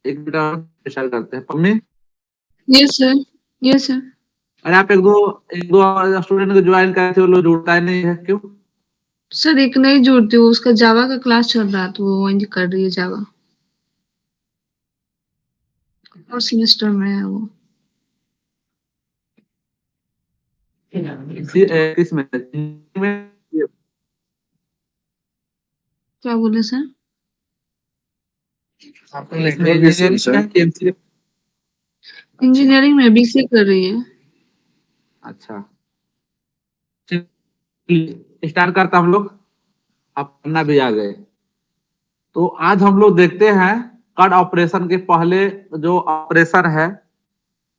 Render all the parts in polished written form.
एक बेटा स्टार्ट करते हैं। Pammi, yes sir. Yes sir. अरे आप एक दो स्टूडेंट को ज्वाइन करे थे, वो लोग जुड़ता ही नहीं है, क्यों? सर एक नहीं जुड़ती हूँ, उसका जावा का क्लास चल रहा है तो वो वही कर रही है जावा, और सेमेस्टर में है वो। किस में? क्या बोले सर? इंजीनियरिंग। इंजीनियरिंग में बीसी कर रही है। अच्छा, स्टार्ट करता हम लोग। आप पन्ना भी आ गए, तो आज हम लोग देखते हैं कट ऑपरेशन के पहले जो ऑपरेशन है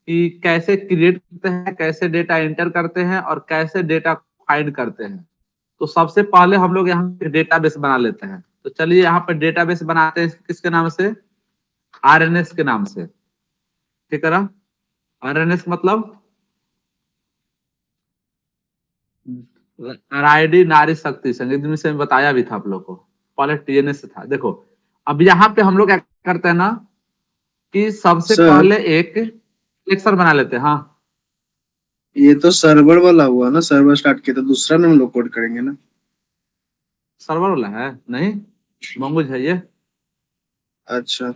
कि कैसे क्रिएट करते हैं, कैसे डेटा एंटर करते हैं और कैसे डेटा फाइंड करते हैं। तो सबसे पहले हम लोग यहाँ पे डेटाबेस बना लेते हैं। तो चलिए यहाँ पे डेटाबेस बनाते हैं, किसके नाम से? आरएनएस के नाम से, ठीक है ना? आरएनएस मतलब आरआईडी नारी शक्ति संघ, एक दिन से बताया भी था आप लोग को, पहले टीएनएस से था। देखो अब यहाँ पे हम लोग क्या करते हैं ना कि सबसे सर पहले एक लेक्चर बना लेते हैं। हाँ, ये तो सर्वर वाला हुआ ना, सर्वर स्टार्ट किया तो दूसरा में हम लोग कोड करेंगे ना। सर्वर वाला है नहीं, मंगूज है ये। अच्छा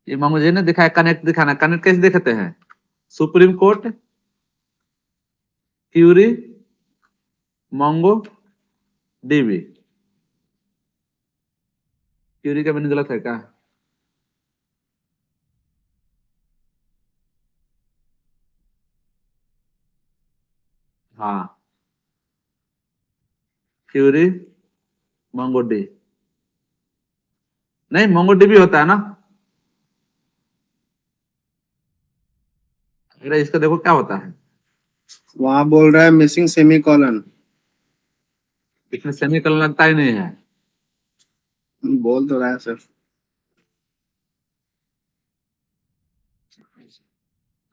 ये मंगूज ने दिखाया, कनेक्ट दिखाना। कनेक्ट कैसे दिखाते हैं? Supreme Court, query, Mongo DB. Query का मीनिंग गलत है क्या? हाँ, क्यूरी मोंगो डी, नहीं मोंगो डीबी होता है ना। अरे इसका देखो क्या होता है, वहां बोल रहा है मिसिंग सेमी कॉलन। इसमें सेमीकोलन लगता ही नहीं है। बोल तो रहा है सर।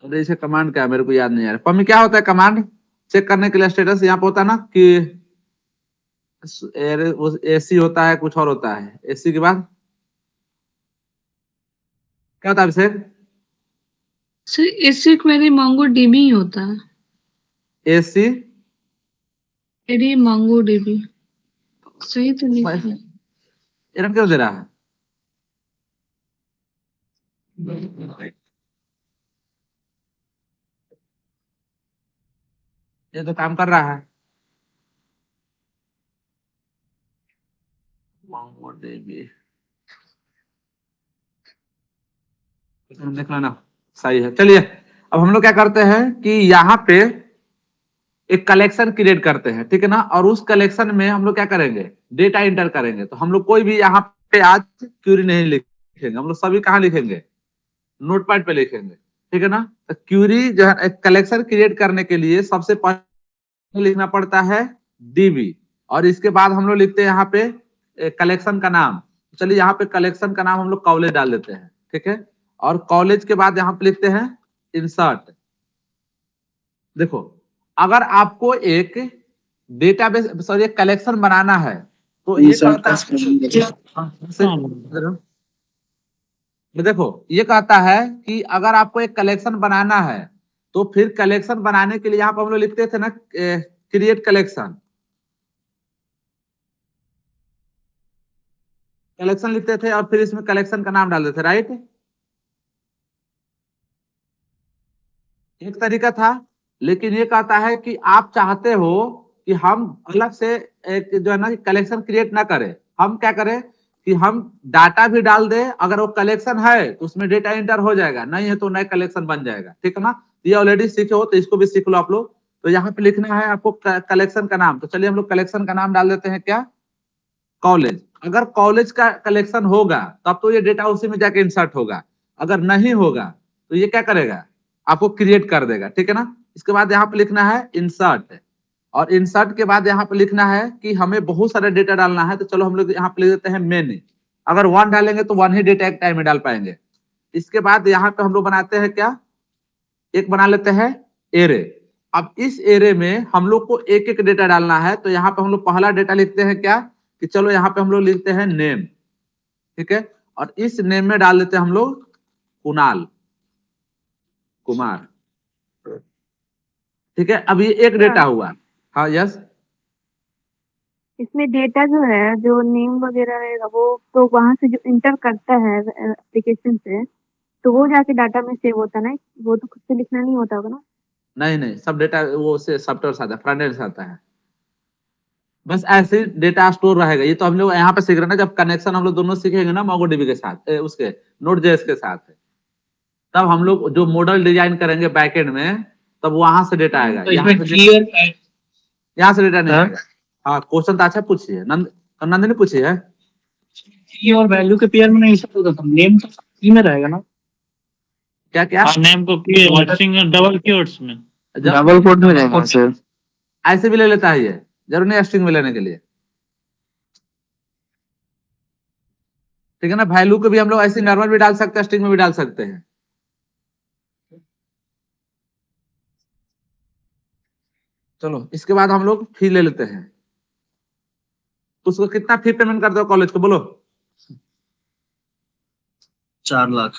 अरे इसे कमांड क्या है, मेरे को याद नहीं आ रहा। पम्मी क्या होता है कमांड चेक करने के लिए? स्टेटस यहाँ पे होता है ना कि एसी होता है, कुछ और होता है। एसी के बाद क्या होता है अभिषेक? सर इससे क्वेरी मांगो डीबी ही होता है। एसी क्वेरी मांगो डीबी सही तो लिखा है। एरर क्यों दे रहा है? ये तो काम कर रहा है। MongoDB देख लेना, सही है। चलिए अब हम लोग क्या करते हैं कि यहाँ पे एक कलेक्शन क्रिएट करते हैं, ठीक है ना? और उस कलेक्शन में हम लोग क्या करेंगे? डेटा इंटर करेंगे। तो हम लोग कोई भी यहाँ पे आज क्यूरी नहीं लिखेंगे, हम लोग सभी कहाँ लिखेंगे? नोटपैड पे लिखेंगे, ठीक है ना? तो क्यूरी जो है एक कलेक्शन क्रिएट करने के लिए सबसे पहले लिखना पड़ता है डीबी, और इसके बाद हम लोग लिखते हैं यहाँ पे कलेक्शन का नाम। चलिए यहाँ पे कलेक्शन का नाम हम लोग कॉलेज डाल देते हैं, ठीक है? और कॉलेज के बाद यहाँ पे लिखते हैं इंसर्ट। देखो अगर आपको एक डेटाबेस सॉरी एक कलेक्शन बनाना है तो ये इंसर्ट कहता है, देखो ये कहता है कि अगर आपको एक कलेक्शन बनाना है तो फिर कलेक्शन बनाने के लिए यहाँ पर हम लोग लिखते थे ना क्रिएट कलेक्शन। कलेक्शन लिखते थे और फिर इसमें कलेक्शन का नाम डालते थे, राइट? एक तरीका था। लेकिन ये कहता है कि आप चाहते हो कि हम अलग से एक जो है ना कलेक्शन क्रिएट ना करें, हम क्या करें कि हम डाटा भी डाल दें। अगर वो कलेक्शन है तो उसमें डेटा एंटर हो जाएगा, नहीं है तो नया कलेक्शन बन जाएगा, ठीक है ना? ये ऑलरेडी सीखे हो तो इसको भी सीख लो आप लोग। तो यहाँ पे लिखना है आपको कलेक्शन का नाम। तो चलिए हम लोग कलेक्शन का नाम डाल देते हैं, क्या? कॉलेज। अगर कॉलेज का कलेक्शन होगा तब तो ये डेटा उसी में जाके इंसर्ट होगा, अगर नहीं होगा तो ये क्या करेगा? आपको क्रिएट कर देगा, ठीक है ना? इसके बाद यहाँ पे लिखना है इंसर्ट, और इंसर्ट के बाद यहाँ पे लिखना है कि हमें बहुत सारा डेटा डालना है। तो चलो हम लोग यहाँ पे लिख देते हैं मेनी। अगर वन डालेंगे तो वन ही डेटा एक टाइम में डाल पाएंगे। इसके बाद यहाँ पे हम लोग बनाते हैं क्या? एक बना लेते हैं एरे। अब इस एरे में हम लोग को एक एक डेटा डालना है। तो यहाँ पे हम लोग पहला डेटा लिखते हैं क्या कि चलो यहाँ पे हम लोग लिखते हैं नेम, ठीक है? और इस नेम में डाल देते हैं हम लोग कुणाल कुमार। ठीक है, अब ये एक डेटा हुआ। हाँ यस, इसमें डेटा जो है, जो नेम वगैरह रहेगा, वो तो वहां से जो इंटर करता है एप्लीकेशन से, तो वो जाके डाटा में सेव होता है ना, वो तो खुद से लिखना नहीं होता होगा ना। नहीं नहीं, सब डेटा वो से सॉफ्टवेयर से आता है, फ्रंट एंड से आता है। बस ऐसे डेटा स्टोर रहेगा। ये तो हम लोग यहाँ पे सीख रहे हैं ना, जब कनेक्शन हम लोग दोनों सीखेंगे ना MongoDB के साथ उसके Node.js के साथ, तब हम लोग जो मॉडल डिजाइन करेंगे बैकएंड में, तब वहां से डेटा आएगा। तो यहाँ इसमें से की और यहाँ से डेटा नहीं हाँ? आएगा। हाँ, क्वेश्चन तो अच्छा पूछिए, नंदिनी पूछी है। की और वैल्यू के पेयर में नहीं सब होता, नेम तो की में रहेगा ना। क्या क्या नेम को सिंगल डबल कीवर्ड्स में। डबल कोट में रहेगा सर। ऐसे भी ले लेता है, ये जरूर नहीं स्ट्रिंग में लेने के लिए। ठीक है ना, वैल्यू को भी हम लोग ऐसे नॉर्मल भी डाल सकते हैं, स्ट्रिंग में भी डाल सकते हैं। चलो इसके बाद हम लोग फी ले लेते हैं। उसको कितना फी पेमेंट कर दो कॉलेज को, बोलो। 4 लाख।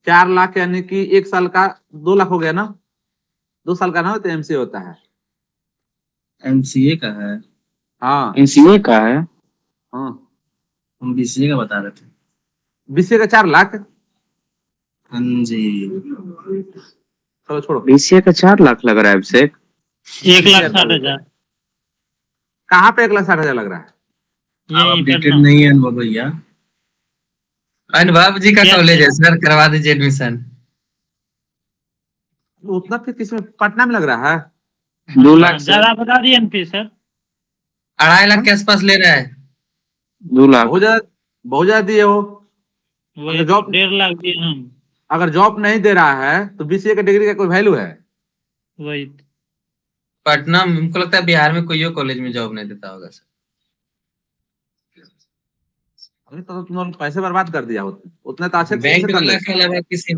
4 लाख यानी कि 1 साल का 2 लाख हो गया ना। 2 साल का ना तो एमसीए होता है। एमसीए का है। हाँ एमसीए का है। हाँ, हम बीसीए का बता रहे थे। बीसीए का 4 लाख। हाँ जी। चलो छोड़ो। बीसीए का 4 लाख लग रहा है अभिषेक। 1,60,000। कहाँ पे 1,60,000 लग रहा है? आप अपडेटेड नहीं है अनुभव भैया। अनुभव जी का कॉलेज है सर, करवा दीजिए एडमिशन। उतना फी किसमें, पटना में लग रहा है? 2 लाख ज्यादा बता दिए एनपी सर। 2.5 लाख के आसपास ले रहा है। 2 लाख। बहुत ज्यादा दिए हो। वही जॉब 1.5 लाख दिए हम। अगर जॉब नहीं दे रहा है तो बीसीए का डिग्री का कोई वैल्यू है? वही पटना में हमको लगता है बिहार में कोई कॉलेज में जॉब नहीं देता होगा सर। अरे तो तुमने पैसे बर्बाद कर दिया होते, उतने तो अच्छे बैंक से कर वाला लेते। के अलावा किसी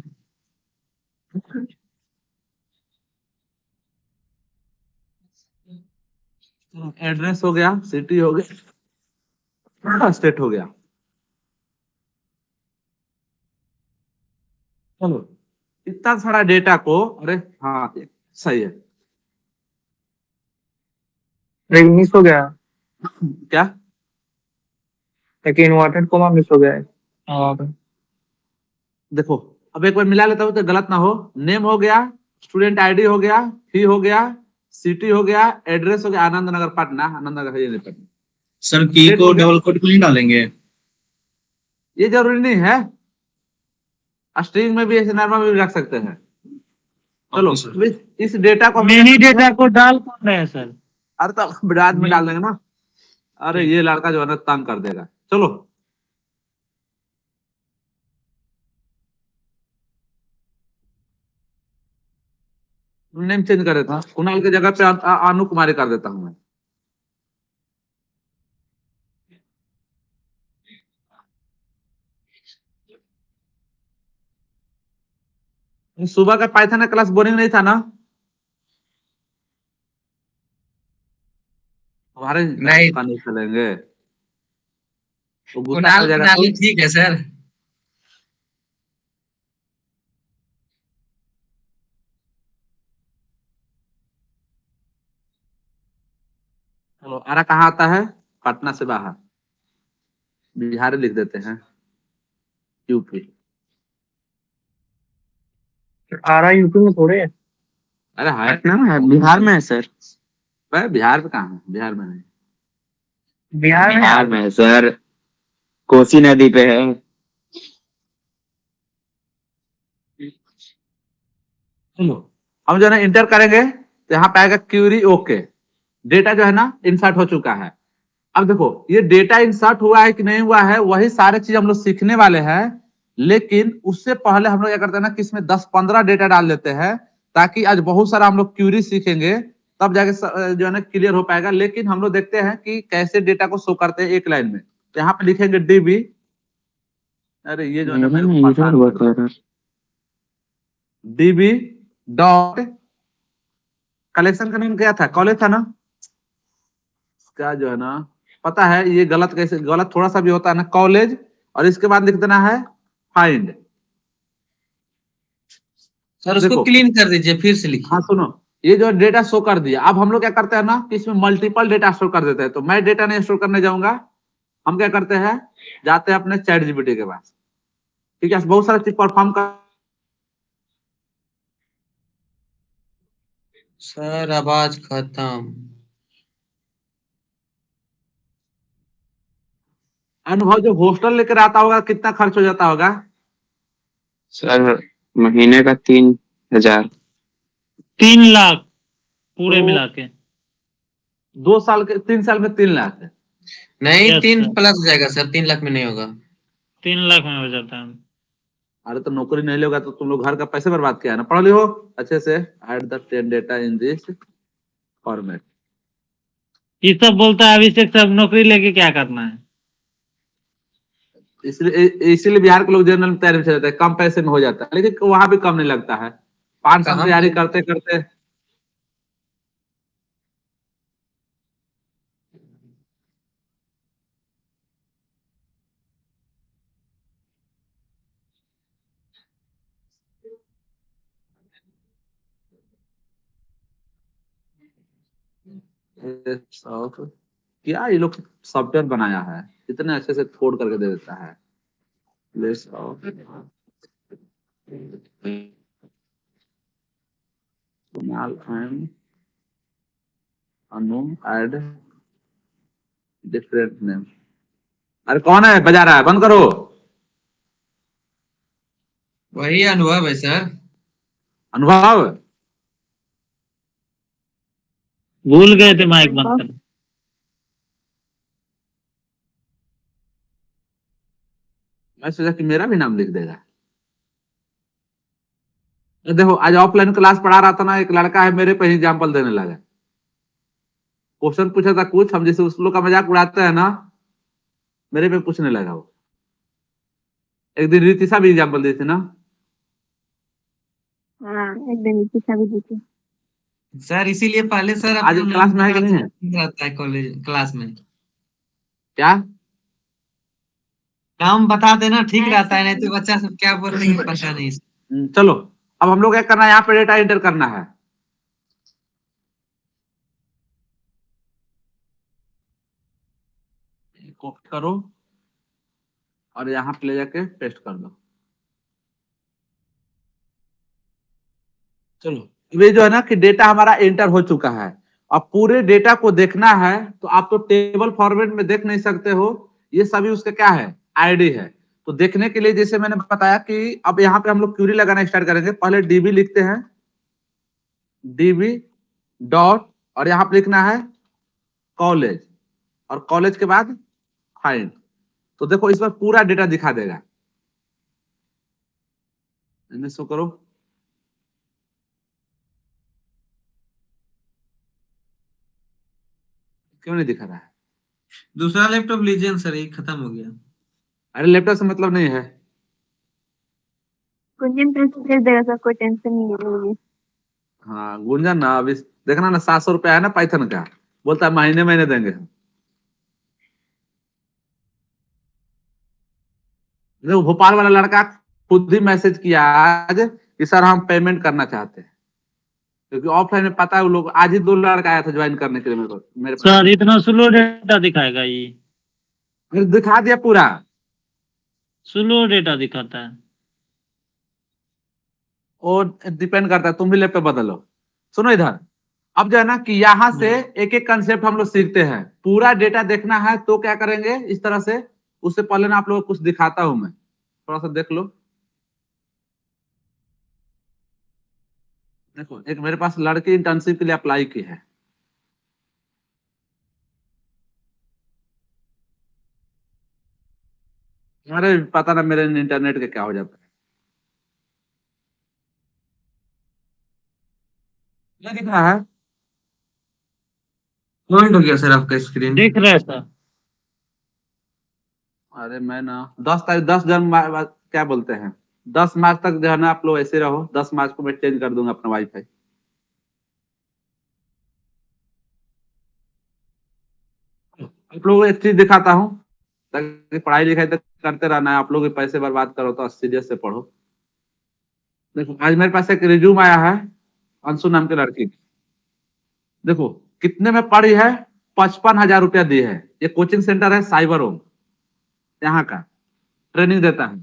एड्रेस हो गया, सिटी हो गया, स्टेट हो गया। चलो इतना सारा डेटा को, अरे हाँ सही है। मिस हो गया, क्या लेकिन इन्वर्टेड कोमा मिस हो गया है। और देखो, अब एक बार मिला लेता हूँ तो गलत ना हो। नेम हो गया, स्टूडेंट आईडी हो गया, फी हो गया, सिटी हो गया, एड्रेस हो गया आनंद नगर पटना, आनंद नगर ये नहीं पटना। सर की को डबल कोट क्यों नहीं डालेंगे? ये जरूरी नहीं है, स्ट्रिंग में भी ऐसे नॉर्मल में भी रख सकते हैं। चलो इस डेटा को मिनी डेटा को डाल कौन रहे हैं सर? अरे तो बाद में डाल देंगे ना। अरे ये लड़का जो है ना तंग कर देगा। चलो नेम चेंज कर देता हूँ, कुणाल की जगह पे अनु कुमारी कर देता हूँ मैं। सुबह का पाइथन का क्लास बोरिंग नहीं था ना? हमारे नहीं। नहीं चलेंगे तो गुस्सा कुणाल हो जाएगा। कुणाली ठीक है सर। चलो आरा कहाँ आता है? पटना से बाहर, बिहार लिख देते हैं, यूपी। आ रहा यूपी में थोड़े है। अरे है पटना में है, बिहार में है सर। बिहार में कहाँ है? बिहार में नहीं। बिहार में है सर, कोसी नदी पे है। चलो हम जो है ना इंटर करेंगे तो यहाँ पे आएगा क्यूरी ओके। डेटा जो है ना इंसर्ट हो चुका है। अब देखो ये डेटा इंसर्ट हुआ है कि नहीं हुआ है, वही सारे चीज हम लोग सीखने वाले हैं। लेकिन उससे पहले हम लोग क्या करते हैं ना कि इसमें 10-15 डेटा डाल देते हैं, ताकि आज बहुत सारा हम लोग क्यूरी सीखेंगे, तब जाके जो है ना क्लियर हो पाएगा। लेकिन हम लोग देखते हैं कि कैसे डेटा को शो करते हैं एक लाइन में। तो यहाँ पे लिखेंगे डीबी। अरे ये जो है ना मेरे को पता नहीं, डीबी डॉट कलेक्शन का नाम क्या था, कॉलेज था ना क्या जो है ना, पता है ये गलत कैसे, गलत थोड़ा सा भी होता है ना, कॉलेज और इसके बाद लिख देना है फाइंड। सर उसको देखो। क्लीन कर दीजिए, फिर से लिखिए। हाँ सुनो, ये जो डेटा शो कर दिया, अब हम लोग क्या करते हैं ना कि इसमें मल्टीपल डेटा स्टोर कर देते हैं। तो मैं डेटा नहीं स्टोर करने जाऊंगा, हम क्या करते हैं, जाते हैं अपने चैट जीपीटी के पास। ठीक है, बहुत सारा चीज परफॉर्म कर। सर आवाज खत्म। अनुभव जो हॉस्टल लेकर आता होगा कितना खर्च हो जाता होगा? सर महीने का 3,000। 3 लाख पूरे तो मिला के। 2 साल के 3 साल में 3 लाख है। नहीं, यस 3 सर, प्लस हो जाएगा सर, 3 लाख में नहीं होगा। 3 लाख में हो जाता है। अरे तो नौकरी नहीं लोगे तो तुम लोग घर का पैसे बर्बाद किया है ना। पढ़ लियो अच्छे से, add the data in this format. ये सब बोलता है अभिषेक साहब नौकरी लेके क्या करना है। इसीलिए बिहार के लोग जनरल में तैयारी में चले जाते हैं, कम पैसे में हो जाता है, लेकिन वहां भी कम नहीं लगता है। 5 साल कहाँ तैयारी पे? करते करते क्या ये लोग सॉफ्टवेयर बनाया है, इतने अच्छे से कोड करके दे देता है। List of Kunal and Anu add different name. अरे कौन है बजा रहा है, बंद करो। वही अनुभव है सर। अनुभव, भूल गए थे माइक बंद करना। मैं सोचा कि मेरा भी नाम लिख देगा। देखो आज ऑफलाइन क्लास पढ़ा रहा था ना, एक लड़का है मेरे पे एग्जाम्पल देने लगा। क्वेश्चन पूछा था कुछ, हम जैसे उस लोग का मजाक उड़ाते हैं ना, मेरे पे पूछने लगा वो। एक दिन रितिशा भी एग्जाम्पल दी थी ना। हाँ, एक दिन पीछा भी देखी। सर इसीलिए पहले सर आज अपना क्लास नाम में है कि बता नहीं देना है? ठीक रहता है कॉलेज क्लास में। क्या? नाम बता देना ठीक रहता है, नहीं तो बच्चा सब क्या बोल रही है पता नहीं। चलो, अब हम लोग क्या करना है, यहाँ पे डेटा एंटर करना है। कॉपी करो और यहाँ पे ले जाके पेस्ट कर दो। चलो, ये जो है ना कि डेटा हमारा एंटर हो चुका है। अब पूरे डेटा को देखना है तो आप तो टेबल फॉर्मेट में देख नहीं सकते हो, ये सभी उसका क्या है, आईडी है। तो देखने के लिए जैसे मैंने बताया कि अब यहाँ पे हम लोग क्यूरी लगाना स्टार्ट करेंगे। पहले डीबी लिखते हैं, डीबी डॉट, और यहाँ पे लिखना है कॉलेज, और कॉलेज के बाद फाइंड। तो देखो इस बार पूरा डेटा दिखा देगा। इन्हें शो करो। क्यों नहीं दिखा रहा है? दूसरा लैपटॉप लीजिए ना सर, ये खत्म हो गया। अरे लैपटॉप से मतलब नहीं है। कुंजन पैसे भेज देगा सर, कोई टेंशन नहीं है मुझे। हाँ गुंजन ना, अभी देखना ना 700 रुपया है ना पाइथन का, बोलता है महीने महीने देंगे हम। देखो भोपाल वाला लड़का खुद ही मैसेज किया आज कि सर हम पेमेंट करना चाहते हैं, क्योंकि ऑफलाइन में पता है वो लोग। आज ही 2 लड़का आया था ज्वाइन करने के लिए मेरे को, मेरे पास। सर इतना स्लो डेटा दिखाएगा ये। फिर दिखा दिया पूरा। स्लो डेटा दिखाता है। और डिपेंड करता है, तुम भी लैपटॉप बदलो। सुनो इधर, अब जो है ना कि यहाँ से एक एक कंसेप्ट हम लोग सीखते हैं। पूरा डेटा देखना है तो क्या करेंगे इस तरह से। उससे पहले ना आप लोगों को कुछ दिखाता हूं मैं, थोड़ा सा देख लो। देखो एक मेरे पास लड़की इंटर्नशिप के लिए अप्लाई की है। अरे पता ना मेरे इंटरनेट के क्या हो जाता है। क्या दिख रहा है? पॉइंट हो गया सर आपका स्क्रीन। देख रहे हैं सर। अरे मैं ना 10 तारीख 10 जन क्या बोलते हैं, 10 मार्च तक जो है ना आप लोग ऐसे रहो। 10 मार्च को मैं चेंज कर दूंगा अपना वाईफाई। आप लोगों को एक चीज दिखाता हूँ ताकि पढ़ाई लिखाई तक करते रहना है। आप लोग भी पैसे बर्बाद करो तो सीरियस से पढ़ो। देखो आज मेरे पास एक रिज्यूम आया है अंशु नाम की लड़की की। देखो कितने में पढ़ी है, 55,000 रुपया दी है। ये कोचिंग सेंटर है साइबर होम, यहाँ का ट्रेनिंग देता है।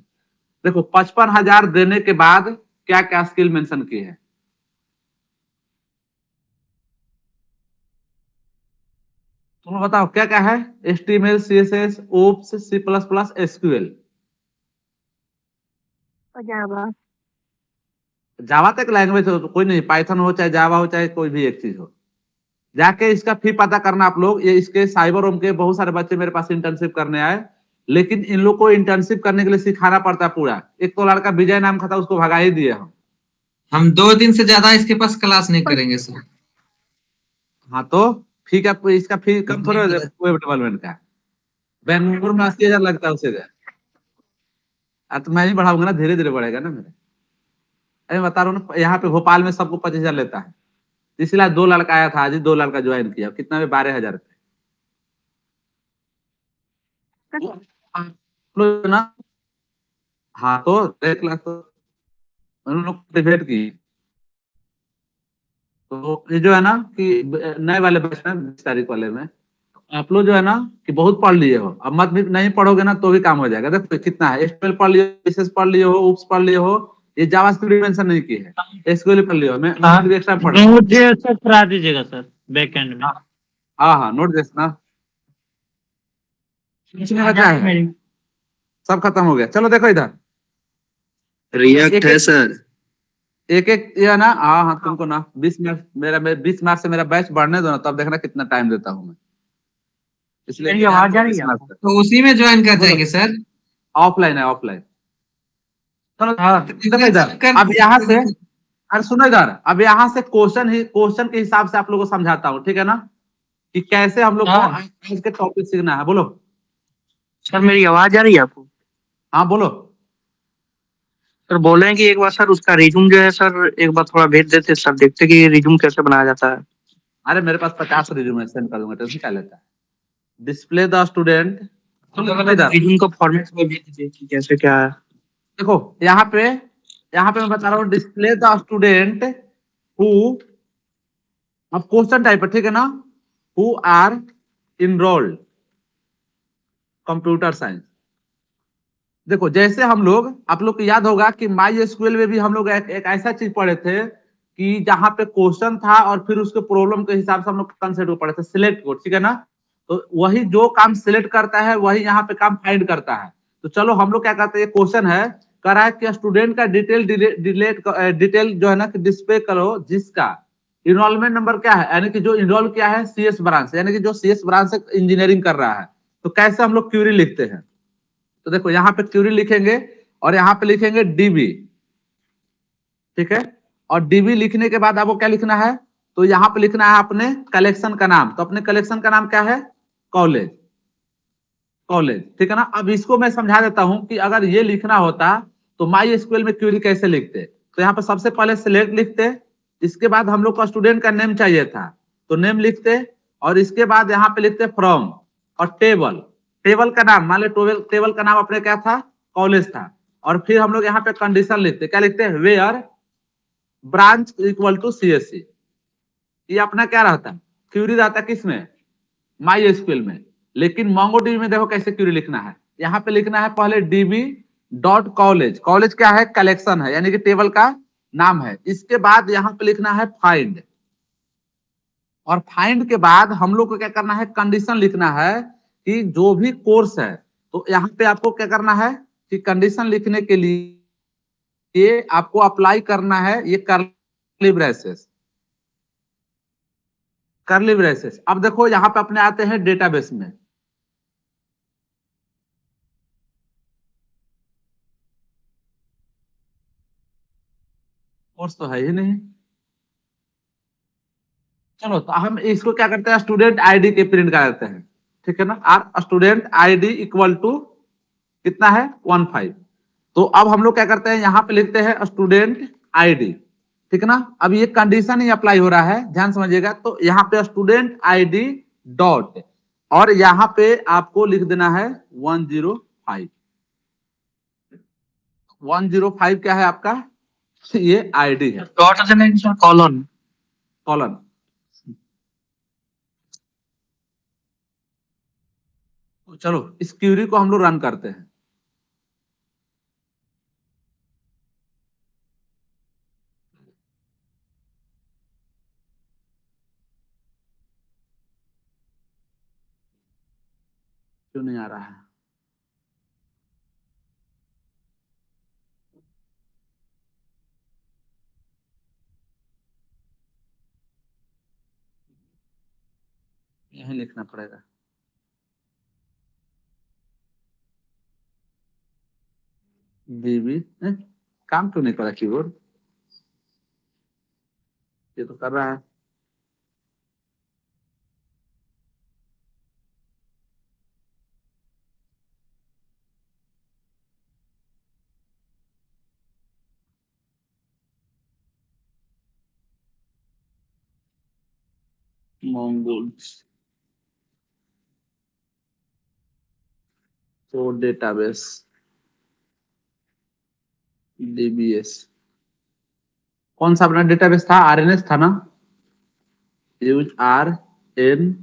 देखो 55,000 देने के बाद क्या क्या स्किल मेंशन की है। तुम बताओ क्या क्या है। HTML, CSS, OOPS, C++, SQL। और जावा। जावा तक लैंग्वेज हो तो कोई नहीं, पाइथन हो चाहे जावा हो चाहे कोई भी एक चीज हो। जाके इसका फी पता करना आप लोग। ये इसके साइबर होम के बहुत सारे बच्चे मेरे पास इंटर्नशिप करने आए, लेकिन इन लोग को इंटर्नशिप करने के लिए सिखाना पड़ता है पूरा। एक तो लड़का विजय नाम का था, उसको भगा ही दिए हम 2 दिन से ज्यादा इसके पास क्लास नहीं करेंगे सर। हाँ तो फी का, इसका फी कम थोड़ा वेब डेवलपमेंट का। बेंगलुरु में 80,000 लगता है उसे। तो मैं ही बढ़ाऊंगा ना, धीरे धीरे बढ़ेगा ना मेरे। अरे बता रहा हूँ ना, यहाँ पे भोपाल में सबको 25,000 लेता है। इसलिए 2 लड़का आया था, आज ही 2 लड़का ज्वाइन किया। कितना में 12,000 रुपये ना। हाँ तो 1 लाख तो उन लोग डिबेट की। तो ये जो है ना कि नए वाले बैच में 20 तारीख वाले में आप लोग जो है ना कि बहुत पढ़ लिए हो। अब मत भी नहीं पढ़ोगे ना तो भी काम हो जाएगा। देखो कितना है, HTML पढ़ लिए, CSS पढ़ लिए हो, OOPS पढ़ लिए हो। ये जावास्क्रिप्ट मेंशन नहीं की है, SQL पढ़ लिए हो। मैं एक्स्ट्रा पढ़। नोट सब करा दीजिएगा सर बैकएंड में। हाँ हाँ नोट देना। कुछ नहीं बचा है, सब खत्म हो गया। चलो देखो इधर रिएक्ट है सर। एक एक ये ना। हाँ हाँ तुमको ना 20 मार्च 20 मार्च से मेरा बैच बढ़ने दो ना, तब देखना कितना टाइम देता हूँ मैं। इसलिए आवाज आ रही है तो उसी में ज्वाइन कर जाएंगे सर। ऑफलाइन है, ऑफलाइन। चलो देखो इधर। अब यहाँ से, अरे सुनो इधर, अब यहाँ से क्वेश्चन के हिसाब से आप लोगों को समझाता हूँ, ठीक है ना, कि कैसे हम लोग को आज के टॉपिक सीखना है। बोलो सर मेरी आवाज आ रही है आपको? हाँ बोलो। सर बोल रहे हैं कि एक बार सर उसका रिज्यूम जो है सर एक बार थोड़ा भेज देते सर, देखते कि रिज्यूम कैसे बनाया जाता है। अरे मेरे पास 50 रिज्यूम सेंड कर दूंगा, टेंशन क्या लेता है। डिस्प्ले द स्टूडेंट, रिज्यूम का फॉर्मेट में भेज दीजिए कि कैसे क्या है। देखो यहाँ पे मैं बता रहा हूँ डिस्प्ले द स्टूडेंट हु, अब क्वेश्चन टाइप है, ठीक है ना, who are enrolled computer science. देखो जैसे हम लोग, आप लोग को याद होगा कि MySQL में भी हम लोग एक ऐसा चीज पढ़े थे कि जहां पे क्वेश्चन था और फिर उसके प्रॉब्लम के हिसाब से हम लोग कंसेप्ट को पढ़े थे, सिलेक्ट को, ठीक है ना। तो वही जो काम सिलेक्ट करता है वही यहाँ पे काम फाइंड करता है। तो चलो हम लोग क्या करते हैं, क्वेश्चन है कह रहा है कि स्टूडेंट का डिटेल जो है ना कि डिस्प्ले करो जिसका इनरोलमेंट नंबर क्या है, यानी कि जो इनरोल किया है CS ब्रांच, यानी कि जो CS ब्रांच से इंजीनियरिंग कर रहा है। तो कैसे हम लोग क्यूरी लिखते हैं, तो देखो यहाँ पे क्यूरी लिखेंगे और यहाँ पे लिखेंगे DB, ठीक है। और DB लिखने के बाद आपको क्या लिखना है, तो यहाँ पे लिखना है अपने कलेक्शन का नाम। तो अपने कलेक्शन का नाम क्या है, कॉलेज, ठीक है ना। अब इसको मैं समझा देता हूं कि अगर ये लिखना होता तो MySQL में क्यूरी कैसे लिखते। तो यहाँ पे सबसे पहले सिलेक्ट लिखते, इसके बाद हम लोग को स्टूडेंट का नेम चाहिए था तो नेम लिखते, और इसके बाद यहाँ पे लिखते फ्रॉम और टेबल का नाम, मान लो टेबल का नाम अपने क्या था, कॉलेज था। और फिर हम लोग यहाँ पे कंडीशन लिखते, क्या लिखते हैं, where branch equal to CSC। ये अपना क्या रहता है, क्यूरी रहता है किसमें, MySQL में। लेकिन MongoDB में देखो कैसे क्यूरी लिखना है। यहाँ पे लिखना है पहले DB डॉट कॉलेज, कॉलेज क्या है, कलेक्शन है, यानी कि टेबल का नाम है। इसके बाद यहाँ पे लिखना है फाइंड, और फाइंड के बाद हम लोग को क्या करना है, कंडीशन लिखना है कि जो भी कोर्स है। तो यहाँ पे आपको क्या करना है कि कंडीशन लिखने के लिए आपको अप्लाई करना है ये कर्ली ब्रेसेस। अब देखो यहाँ पे अपने आते हैं डेटाबेस में, कोर्स तो है ही नहीं। चलो तो हम इसको क्या करते हैं, स्टूडेंट ID के प्रिंट कर देते हैं, ठीक है ना। और स्टूडेंट ID इक्वल टू कितना है, 15। तो अब हम लोग क्या करते हैं, यहाँ पे लिखते हैं स्टूडेंट ID, ठीक है ना। अब ये कंडीशन ही अप्लाई हो रहा है, ध्यान समझिएगा। तो यहाँ पे स्टूडेंट ID डॉट, और यहाँ पे आपको लिख देना है 105। 105 क्या है आपका? ये आईडी है, डॉट देना है सर, कॉलन। कॉलन। चलो इस क्यूरी को हम लोग रन करते हैं। क्यों नहीं आ रहा है? यही लिखना पड़ेगा। बीबी काम क्यों नहीं कर रहा कीबोर्ड? ये तो कर रहा है। Mongols तो डेटाबेस DBS कौन सा अपना डेटाबेस था? RNS था ना? Use RNSS।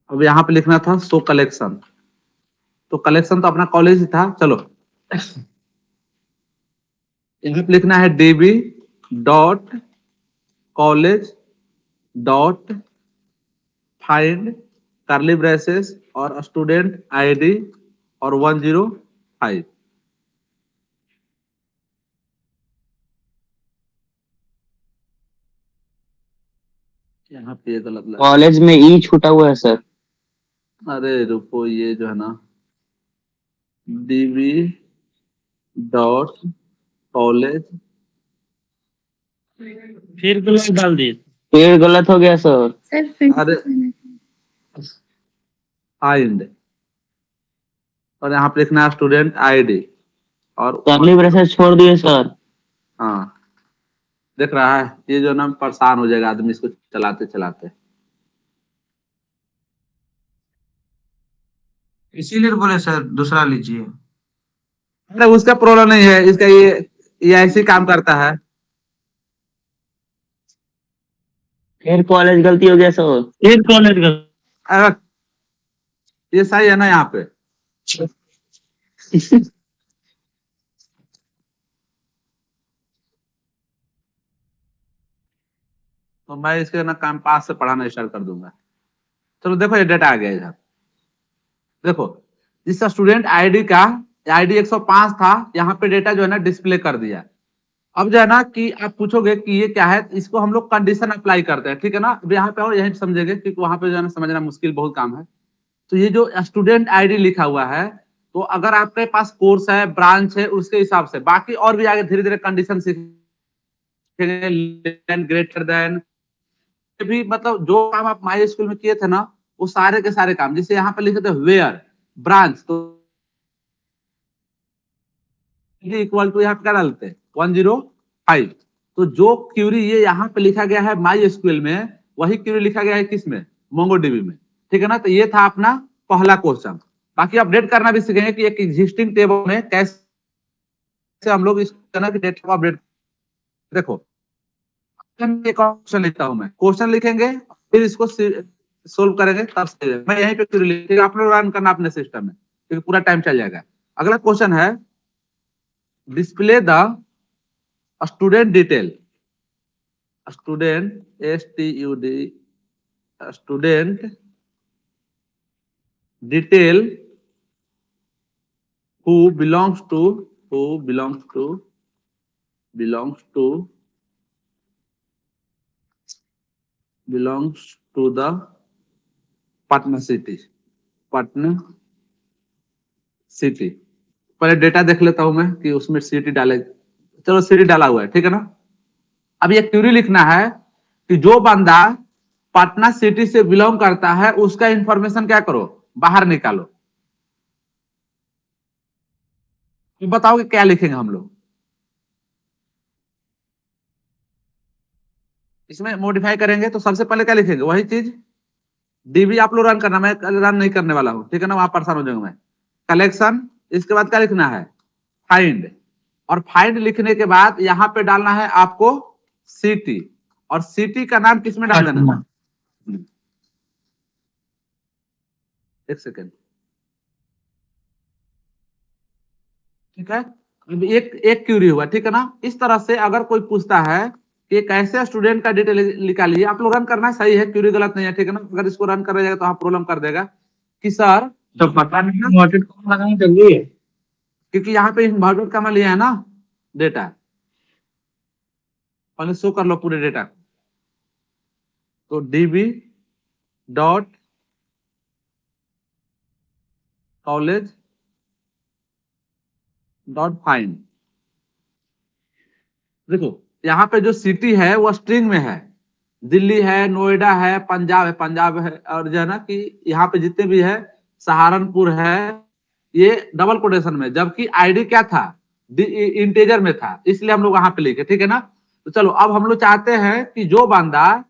अब यहाँ पे लिखना था सो कलेक्शन, तो कलेक्शन तो अपना कॉलेज ही था। चलो यहाँ पे लिखना है DB dot college dot find करली ब्रेसेस और स्टूडेंट आईडी और 105। यहाँ पे ये गलत लगा। कॉलेज में ई छूटा हुआ है सर। अरे रुको, ये जो है ना DB डॉट कॉलेज, फिर गलत डाल दिए। फिर गलत हो गया सर। सर फिर अरे फाइंड और यहाँ पे लिखना है स्टूडेंट आईडी और करली ब्रेसेस छोड़ दिए सर। हाँ देख रहा है, ये जो ना परेशान हो जाएगा आदमी इसको चलाते चलाते। इसीलिए बोले सर दूसरा लीजिए। अरे उसका प्रॉब्लम नहीं है, इसका ये ऐसे ही काम करता है। फिर कॉलेज गलती हो गया सर। फिर कॉलेज का अरे ये सही है ना यहाँ पे? तो मैं इसके ना कैंपस से पढ़ाना स्टार्ट कर दूंगा। चलो देखो ये डेटा आ गया इधर। देखो इस स्टूडेंट आईडी का आईडी 105 था, यहाँ पे डेटा जो है ना डिस्प्ले कर दिया। अब जो है ना कि आप पूछोगे कि ये क्या है, इसको हम लोग कंडीशन अप्लाई करते हैं, ठीक है ना? अब यहाँ पे और यही समझेंगे क्योंकि वहां पे जो है ना समझना मुश्किल बहुत काम है। तो ये जो स्टूडेंट आईडी लिखा हुआ है, तो अगर आपके पास कोर्स है, ब्रांच है, उसके हिसाब से बाकी और भी आगे धीरे धीरे कंडीशन सीखेंगे। ग्रेटर देन भी, मतलब जो काम आप माई स्कूल में किए थे ना, वो सारे के सारे काम, जैसे यहाँ पे लिखे थे वेयर ब्रांच, तो इक्वल टू यहाँ पे क्या डालते हैं 105। तो जो क्यूरी ये यहाँ पे लिखा गया है माई स्क्यूएल में, वही क्यूरी लिखा गया है किसमें? मोंगोडीबी में, ठीक है ना? तो ये था अपना पहला क्वेश्चन। बाकी अपडेट करना भी सीखेंगे कि एक एग्जिस्टिंग टेबल में कैसे हम लोग इस तरह की डेटा को अपडेट। देखो एक क्वेश्चन लिखता हूं मैं, क्वेश्चन लिखेंगे फिर इसको सोल्व करेंगे, तब से मैं यहीं पे क्यूरी लिखेंगे, आप लोग रन करना अपने सिस्टम में क्योंकि पूरा टाइम चल जाएगा। अगला क्वेश्चन है display the student detail, student STUD student detail who belongs to the Patna city, Patna city. पहले डेटा देख लेता हूं मैं कि उसमें सिटी डाले। चलो सिटी डाला हुआ है, ठीक है ना? अब ये क्यूरी लिखना है कि जो बंदा पटना सिटी से बिलोंग करता है उसका इंफॉर्मेशन क्या करो, बाहर निकालो। तो बताओ कि क्या लिखेंगे हम लोग? इसमें मॉडिफाई करेंगे तो सबसे पहले क्या लिखेंगे, वही चीज डीबी आप लोग रन करना, मैं रन नहीं करने वाला हूँ, ठीक है ना, वहां परेशान हो जाऊंगा मैं। कलेक्शन, इसके बाद क्या लिखना है, फाइंड, और फाइंड लिखने के बाद यहाँ पे डालना है आपको सिटी, और सिटी का नाम किसमें डाल देना है, एक सेकेंड, ठीक है। अब एक क्यूरी हुआ, ठीक है ना। इस तरह से अगर कोई पूछता है कि एक ऐसे स्टूडेंट का डिटेल निकालिए, आप लोग रन करना सही है, क्यूरी गलत नहीं है, ठीक है ना। अगर इसको रन कर जाएगा तो आप प्रॉब्लम कर देगा कि सर तो पता नहीं इन्वर्टेड कॉमा लगाना जल्दी है। क्योंकि यहाँ पे इन्वर्टेड कॉमा लिया है ना डेटा, पहले शो कर लो पूरे डेटा को। तो dB dot college dot find, देखो यहाँ पे जो सिटी है वो स्ट्रिंग में है, दिल्ली है, नोएडा है, पंजाब है, और जो है ना कि यहाँ पे जितने भी है, सहारनपुर है, ये डबल कोटेशन में, जबकि आईडी क्या था, इंटेजर में था, इसलिए हम लोग वहां पे लिखे, ठीक है ना। तो चलो अब हम लोग चाहते हैं कि जो बंदा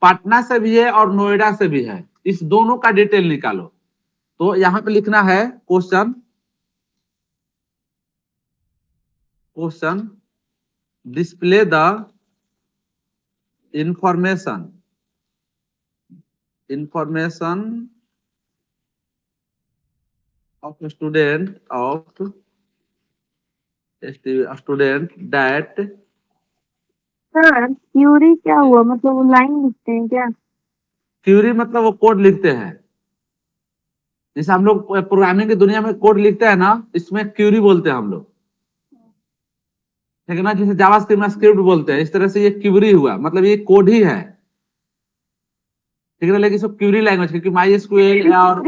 पटना से भी है और नोएडा से भी है, इस दोनों का डिटेल निकालो। तो यहाँ पे लिखना है question display the information of a student that, sir query क्या हुआ, मतलब वो लाइन लिखते हैं क्या? क्यूरी मतलब वो कोड लिखते हैं, जैसे हम लोग प्रोग्रामिंग की दुनिया में कोड लिखते हैं ना, इसमें क्यूरी बोलते हैं हम लोग, ठीक है ना। जैसे जावास्क्रिप्ट में स्क्रिप्ट बोलते हैं, इस तरह से ये क्यूरी हुआ, मतलब ये कोड ही है, ठीक है। लेकिन सब क्यूरी लैंग्वेज, क्योंकि माई एसक्यूएल और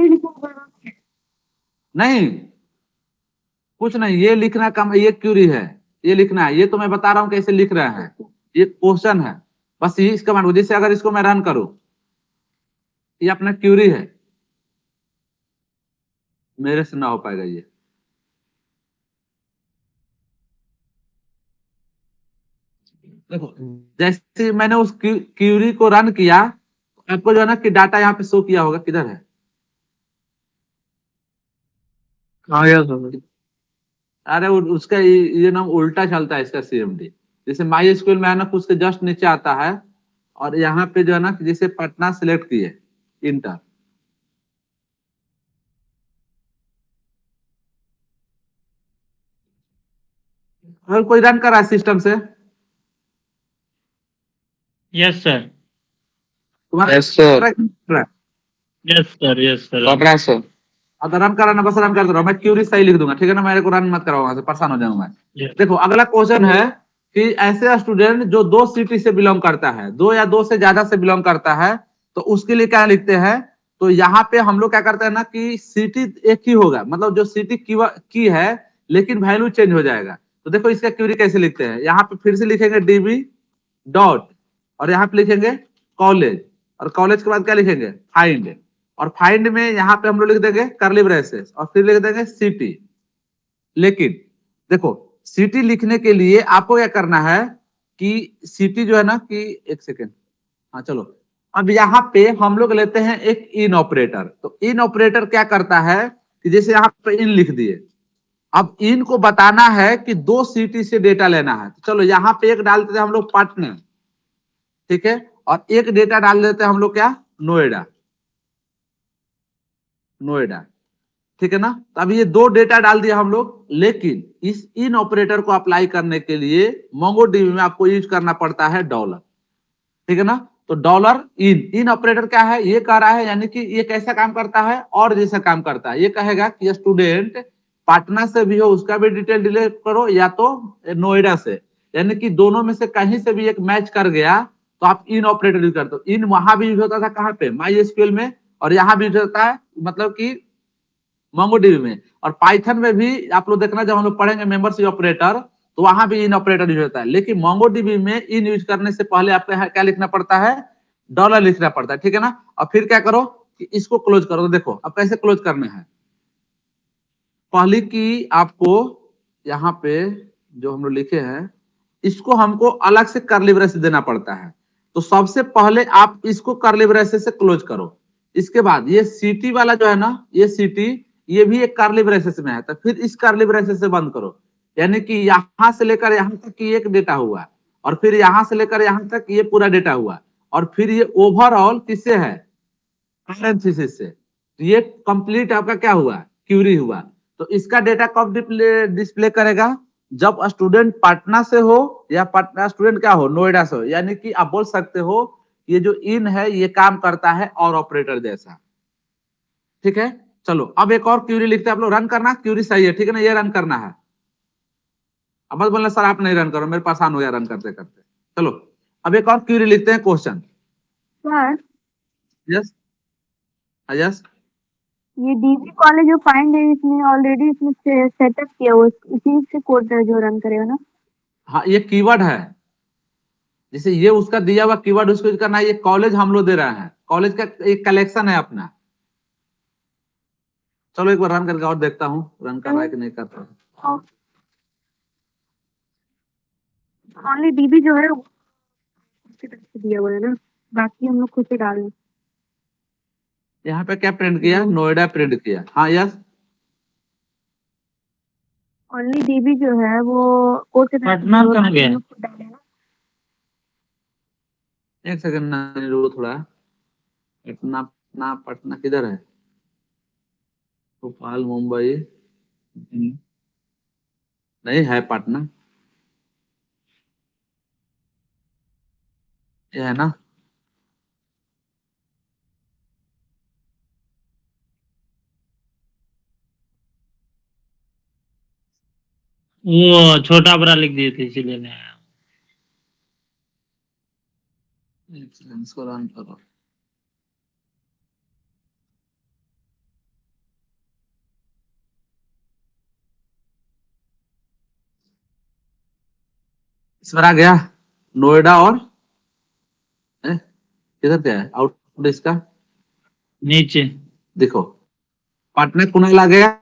नहीं, कुछ नहीं, ये लिखना कम, ये क्यूरी है, ये लिखना है, ये तो मैं बता रहा हूँ कैसे लिख रहे हैं, ये क्वेश्चन है, बस ये इस कमांड को, जैसे अगर इसको मैं रन करूं, ये अपना क्यूरी है, मेरे से ना हो पाएगा ये। देखो जैसे मैंने उस क्यूरी को रन किया, आपको जो है ना कि डाटा यहाँ पे शो किया होगा, किधर है, अरे उसका ये नाम उल्टा चलता है इसका, सीएमडी। जैसे माई एसक्यूएल में है ना, उसके जस्ट नीचे आता है, और यहाँ पे जो है ना जैसे पटना सिलेक्ट किए, इंटर, अगर कोई रन कर रहा है सिस्टम से, यस सर, तुम्हारा yes sir, yes sir, yes sir. कर रहा है सर। अब रन कराना, बस रन कर रहा हूँ मैं, क्यूरी सही लिख दूंगा, ठीक है ना, मेरे को रन मत कराओ, वहां से परेशान हो जाऊंगा मैं। Yes. देखो अगला क्वेश्चन है कि ऐसे स्टूडेंट जो 2 सिटी से बिलोंग करता है, 2 या 2 से ज्यादा से बिलोंग करता है, तो उसके लिए क्या लिखते हैं। तो यहाँ पे हम लोग क्या करते हैं ना कि सिटी एक ही होगा, मतलब जो सिटी की है, लेकिन वैल्यू चेंज हो जाएगा। तो देखो इसका क्यूरी कैसे लिखते हैं, यहाँ पे फिर से लिखेंगे डीबी डॉट, और यहाँ पे लिखेंगे कॉलेज, और कॉलेज के बाद क्या लिखेंगे, फाइंड, और फाइंड में यहाँ पे हम लोग लिख देंगे कर्ली ब्रेसेस, और फिर लिख देंगे सिटी। लेकिन देखो सिटी लिखने के लिए आपको क्या करना है कि सिटी जो है ना कि, एक सेकेंड, हाँ चलो, अब यहाँ पे हम लोग लेते हैं एक इन ऑपरेटर। तो इन ऑपरेटर क्या करता है कि जैसे यहाँ पे इन लिख दिए, अब इन को बताना है कि 2 सिटी से डेटा लेना है। तो चलो यहाँ पे एक डाल देते हैं हम लोग पटना, ठीक है, और एक डेटा डाल देते हैं हम लोग क्या, नोएडा, ठीक है ना। तो अब ये 2 डेटा डाल दिया हम लोग, लेकिन इस इन ऑपरेटर को अप्लाई करने के लिए मोंगोडीबी में आपको यूज करना पड़ता है डॉलर, ठीक है ना। तो डॉलर इन ऑपरेटर क्या है, ये कह रहा है, यानी कि ये कैसा काम करता है, और जैसा काम करता है। ये कहेगा कि स्टूडेंट पटना से भी हो उसका भी डिटेल डिलीट करो, या तो नोएडा से, यानी कि दोनों में से कहीं से भी एक मैच कर गया तो आप इन ऑपरेटर यूज करते हो। इन वहां भी यूज होता था कहाँ पे, माई एसक्यूएल में, और यहाँ भी यूज होता है, मतलब कि मोंगोडीबी में, और पाइथन में भी आप लोग देखना, जब हम लोग पढ़ेंगे मेंबरशिप ऑपरेटर, तो वहां भी इन ऑपरेटर यूज होता है। लेकिन मोंगोडीबी में इन यूज करने से पहले आपको क्या लिखना पड़ता है, डॉलर लिखना पड़ता है, ठीक है ना। और फिर क्या करो कि इसको क्लोज करो। तो देखो अब कैसे क्लोज करना है, पहले की आपको यहाँ पे जो हम लोग लिखे हैं, इसको हमको अलग से कर्ली ब्रेस देना पड़ता है। तो सबसे पहले आप इसको कर्ली ब्रेसेस से क्लोज करो। इसके बाद ये सीटी वाला जो है ना, ये सीटी, ये भी एक कर्ली ब्रेसेस में है, तो फिर इस कर्ली ब्रेसेस से बंद करो। यानी कि यहां से लेकर यहां तक की एक डेटा हुआ, और फिर यहां से लेकर यहां तक ये पूरा डेटा हुआ, और फिर ये ओवरऑल किससे है, पैरेंथेसिस से। तो ये कंप्लीट आपका क्या हुआ, क्यूरी हुआ। तो इसका डेटा कब डिस्प्ले करेगा, जब स्टूडेंट पटना से हो या पटना स्टूडेंट क्या हो, नोएडा से हो। यानी कि आप बोल सकते हो ये जो इन है ये काम करता है और ऑपरेटर जैसा। ठीक है, चलो अब एक और क्यूरी लिखते हैं आप लोग। रन करना, क्यूरी सही है, ठीक है ना, ये रन करना है। अब मत बोलना सर आप नहीं रन करो, मेरे पास आन हो गया रन करते करते। चलो अब एक और क्यूरी लिखते हैं, क्वेश्चन। सर यस यस, ये डीबी कॉलेज जो फाइंड है इसमें ऑलरेडी इसमें सेटअप किया हुआ है, इसी से कोड है जो रन करेगा ना। हाँ ये कीवर्ड है, जैसे ये उसका दिया हुआ कीवर्ड उसको यूज करना है। ये कॉलेज हम लोग दे रहे हैं, कॉलेज का एक कलेक्शन है अपना। चलो एक बार रन करके और देखता हूँ रन कर रहा है कि नहीं कर रहा है। ओनली डीबी जो है वो उसकी तरफ से दिया हुआ है ना, बाकी हम लोग खुद से डाल दें। यहाँ पे क्या प्रिंट किया, नोएडा प्रिंट किया। हाँ यस, ओनली डीबी जो है वो कोड के तरफ से पटना दिया हुआ है, कहाँ बाकी गया? हम लोग खुद डाल दें ना। एक सेकंड ना रुको थोड़ा। पटना पटना पटना किधर है, भोपाल मुंबई नहीं है, पटना ये है ना। वो छोटा बड़ा लिख दिए थे इसीलिए नहीं आया। एक सेकंड इसको रन करो। इस बार आ गया नोएडा, और किधर क्या है आउटपुट इसका, नीचे देखो पटना कुणाल आ गया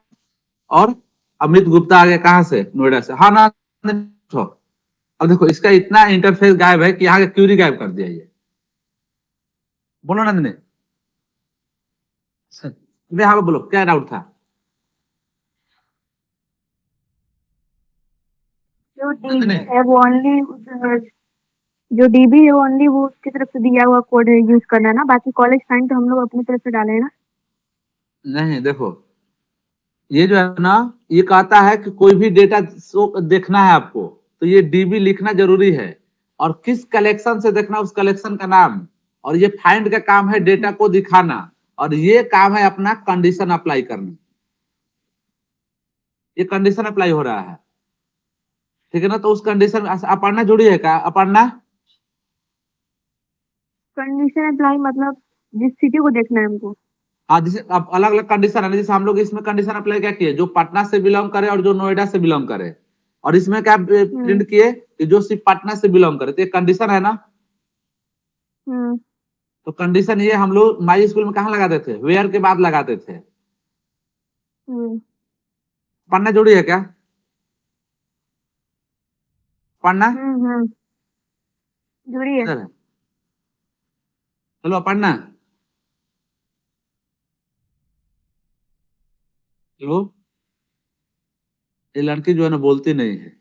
और अमित गुप्ता आ गया, कहाँ से, नोएडा से। हाँ ना, देखो अब देखो इसका इतना इंटरफेस गायब है कि यहाँ का क्यूरी गायब कर दिया ये। बोलो नंदनी, यहाँ पे बोलो क्या डाउट था। जो डीबी है वो ओनली जो डीबी है वो ओनली वो उसकी तरफ से दिया हुआ कोड है यूज करना है ना, बाकी कॉलेज फाइंड तो हम लोग अपनी तरफ से डाले हैं ना। नहीं देखो ये जो है ना, ये कहता है कि कोई भी डेटा देखना है आपको, तो ये डीबी लिखना जरूरी है, और किस कलेक्शन से देखना उस कलेक्शन का नाम, और ये फाइंड का काम है डेटा को दिखाना, और ये काम है अपना कंडीशन अप्लाई करना। ये कंडीशन अप्लाई हो रहा है, ठीक है ना। तो उस कंडीशन अपर्णा जुड़ी है क्या, अपर्णा? कंडीशन अप्लाई मतलब जिस सिटी को देखना है हमको। हाँ, जैसे अब अलग अलग कंडीशन है ना, जैसे हम लोग इसमें कंडीशन अप्लाई क्या किए, जो पटना से बिलोंग करे और जो नोएडा से बिलोंग करे, और इसमें क्या प्रिंट किए कि जो सिर्फ पटना से बिलोंग करे, तो एक कंडीशन है ना। तो कंडीशन ये हम लोग माई स्कूल में कहाँ लगाते थे, वेयर के बाद लगाते थे। पन्ना जुड़ी है क्या, पन्ना जुड़ी है। इधर है। हेलो पन्ना, हेलो। ये लड़की जो है ना बोलती नहीं है,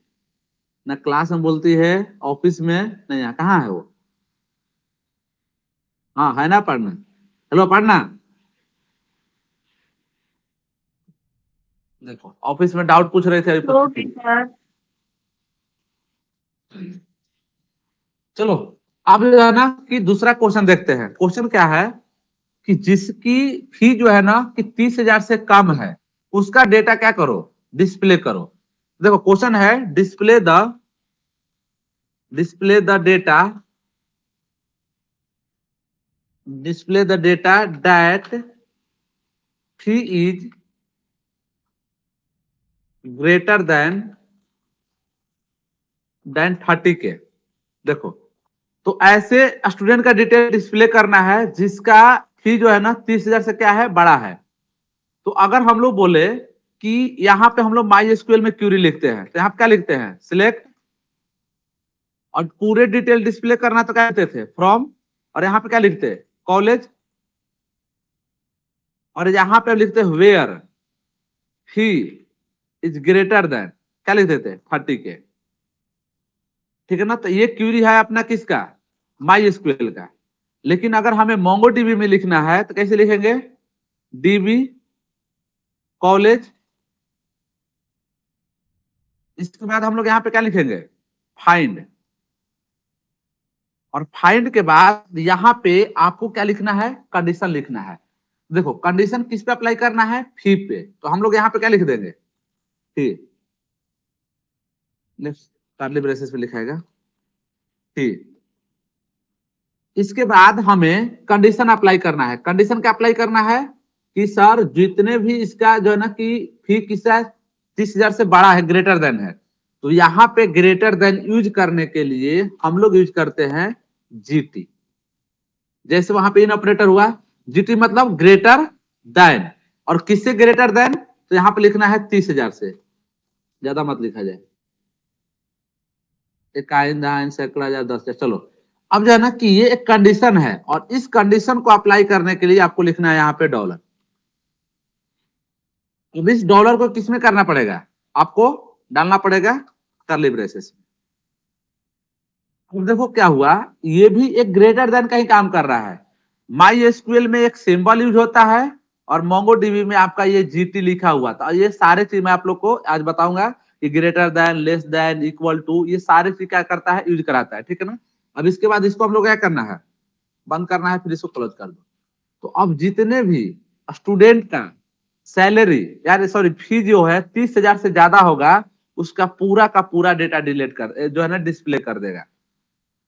ना क्लास में बोलती है, ऑफिस में नहीं है, कहाँ है वो? हाँ है ना पढ़ना। हेलो पढ़ना, देखो ऑफिस में डाउट पूछ रहे थे। Okay sir. चलो अब जो है ना कि दूसरा क्वेश्चन देखते हैं। क्वेश्चन क्या है कि जिसकी फी जो है ना कि 30,000 से कम है, उसका डेटा क्या करो, डिस्प्ले करो। देखो क्वेश्चन है display the data that fee is greater then 30K। देखो तो ऐसे स्टूडेंट का डिटेल डिस्प्ले करना है जिसका फी जो है ना 30,000 से क्या है, बड़ा है। तो अगर हम लोग बोले कि यहाँ पे हम लोग माई एसक्यूएल में क्यूरी लिखते हैं, तो यहाँ पे क्या लिखते हैं, सिलेक्ट और पूरे डिटेल डिस्प्ले करना तो क्या लिखते थे, फ्रॉम, और यहाँ पे क्या लिखते हैं, कॉलेज, और यहाँ पे लिखते हैं where fee is greater than, क्या लिख देते हैं, 30 के। ठीक है ना, तो ये क्यूरी है अपना किसका, माई एसक्यूएल का। लेकिन अगर हमें मोंगोडीबी में लिखना है तो कैसे लिखेंगे, डीबी कॉलेज, इसके बाद हम लोग यहाँ पे क्या लिखेंगे, फाइंड, और फाइंड के बाद यहाँ पे आपको क्या लिखना है, कंडीशन लिखना है। देखो कंडीशन किस पे अप्लाई करना है, फी पे, तो हम लोग यहाँ पे क्या लिख देंगे, फी, कर्ली ब्रेसेस पे लिखाएगा फी। इसके बाद हमें कंडीशन अप्लाई करना है। कंडीशन क्या अप्लाई करना है कि सर जितने भी इसका जो है ना कि फी किसका 30,000 से बड़ा है, ग्रेटर देन है, तो यहाँ पे ग्रेटर देन यूज करने के लिए हम लोग यूज करते हैं जीटी। जैसे वहां पे इन ऑपरेटर हुआ, जीटी मतलब ग्रेटर देन, और किससे ग्रेटर देन, तो यहाँ पे लिखना है 30,000 से, ज्यादा मत लिखा जाए, इकाइन दाइन सैकड़ा या 10,000, चलो। अब जो है ना कि ये एक कंडीशन है, और इस कंडीशन को अप्लाई करने के लिए आपको लिखना है यहाँ पे डॉलर। अब इस डॉलर को किसमें करना पड़ेगा, आपको डालना पड़ेगा कर्ली ब्रेसेस में। अब देखो क्या हुआ, ये भी एक ग्रेटर देन का ही काम कर रहा है। माई एसक्यूएल में एक सिंबल यूज होता है, और मोंगोडीबी में आपका ये जीटी लिखा हुआ था। ये सारे चीज मैं आप लोग को आज बताऊंगा कि greater than, less than, equal to, ये सारे चीज क्या करता है, यूज कराता है। ठीक है ना। अब इसके बाद इसको हम लोग क्या करना है, बंद करना है, फिर इसको क्लोज कर दो। तो अब जितने भी स्टूडेंट का सैलरी यार सॉरी फी जो है 30,000 से ज्यादा होगा, उसका पूरा का पूरा डेटा डिलीट कर जो है ना डिस्प्ले कर देगा।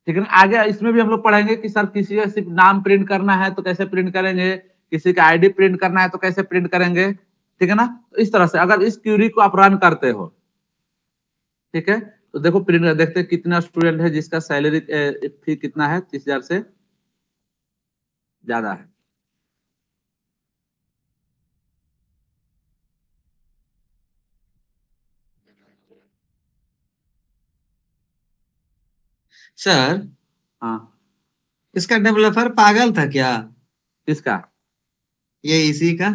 ठीक है ना। आगे इसमें भी हम लोग पढ़ेंगे कि सर किसी का सिर्फ नाम प्रिंट करना है तो कैसे प्रिंट करेंगे, किसी का आईडी प्रिंट करना है तो कैसे प्रिंट करेंगे। ठीक है ना। तो इस तरह से अगर इस क्यूरी को आप रन करते हो, ठीक है, तो देखो प्रिंट देखते हैं कितना स्टूडेंट है जिसका सैलरी फी कितना है, 30,000 से ज्यादा है। सर हाँ, इसका डेवलपर पागल था क्या, किसका, ये इसी का?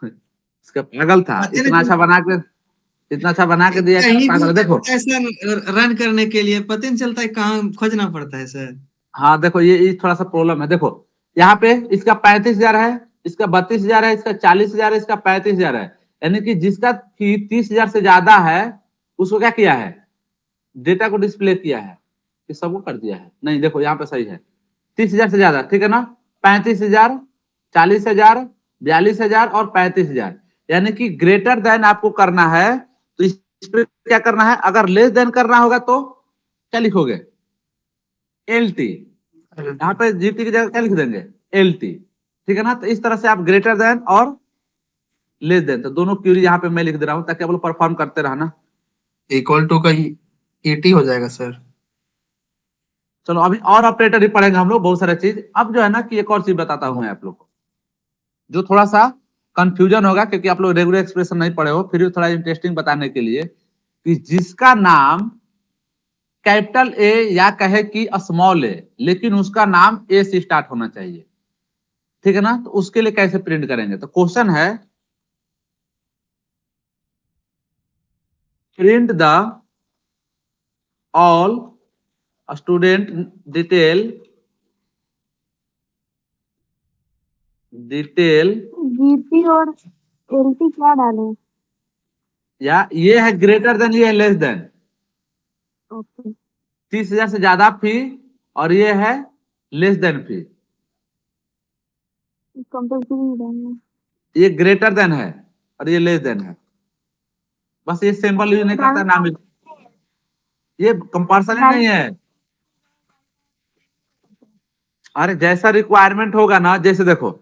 इसका पागल था, पता इतना नहीं अच्छा बना के, इतना अच्छा बना के दिया कहीं पागल। भी देखो ऐसा रन करने के लिए पता नहीं चलता है, कहाँ खोजना पड़ता है सर। हाँ देखो ये थोड़ा सा प्रॉब्लम है। देखो यहाँ पे इसका 35,000 है, इसका 32,000 है, इसका 40,000 है, इसका 35,000 है। यानी कि जिसका फी 30,000 से ज्यादा है उसको क्या किया है, डेटा को डिस्प्ले किया है, कि सबको कर दिया है। नहीं देखो यहाँ पे सही है, 30,000 से ज्यादा, ठीक है ना, 35,000, 40,000, 42,000 और 35,000, यानी कि ग्रेटर देन आपको करना है। तो इस पे क्या करना है, अगर लेस देन करना होगा तो क्या लिखोगे, LT, यहाँ पे GT की जगह क्या लिख देंगे, LT। ठीक है ना। तो इस तरह से आप ग्रेटर देन और लेस देन, तो दोनों क्यूरी यहाँ पे मैं लिख दे रहा हूँ ताकि आप लोग परफॉर्म करते रहना। इक्वल टू का ET हो जाएगा सर। चलो अभी और ऑपरेटर ही पढ़ेंगे हम लोग, बहुत सारा चीज। अब जो है ना कि एक और चीज बताता हूं मैं आप लोग को, जो थोड़ा सा कंफ्यूजन होगा क्योंकि आप लोग रेगुलर एक्सप्रेशन नहीं पढ़े हो, फिर भी थोड़ा इंटरेस्टिंग बताने के लिए कि जिसका नाम कैपिटल ए या कहे कि स्मॉल ए, लेकिन उसका नाम ए से स्टार्ट होना चाहिए। ठीक है ना। तो उसके लिए कैसे प्रिंट करेंगे, तो क्वेश्चन है print the all student detail GP और एलटी क्या डालें? या ये है ग्रेटर देन, ये है लेस देन, ओके 30,000 से ज्यादा फी, और ये है लेस देन फी। कंपल्सरी नहीं डालना। ये ग्रेटर देन है और ये लेस देन है, बस ये सिंबल यूज नहीं करता नाम, ये कंपल्सरी नहीं है। अरे जैसा रिक्वायरमेंट होगा ना, जैसे देखो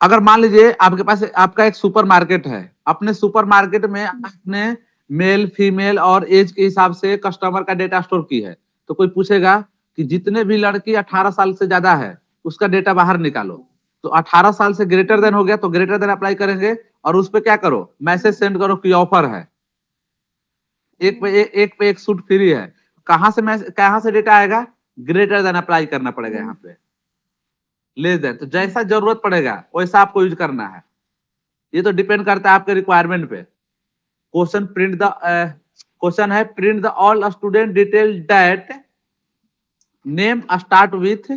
अगर मान लीजिए आपके पास आपका एक सुपर मार्केट है, अपने सुपर मार्केट में आपने मेल फीमेल और एज के हिसाब से कस्टमर का डेटा स्टोर की है, तो कोई पूछेगा कि जितने भी लड़की 18 साल से ज्यादा है उसका डेटा बाहर निकालो। तो 18 साल से ग्रेटर देन हो गया तो ग्रेटर देन अप्लाई करेंगे, और उस पर क्या करो, मैसेज सेंड करो कि ऑफर है, एक पे एक सूट फ्री है। कहाँ से डेटा आएगा, ग्रेटर देन अप्लाई करना पड़ेगा यहाँ पे, लेस देन। तो जैसा जरूरत पड़ेगा वैसा आपको यूज करना है, ये तो डिपेंड करता है आपके रिक्वायरमेंट पे। क्वेश्चन है print the all student detail that name start with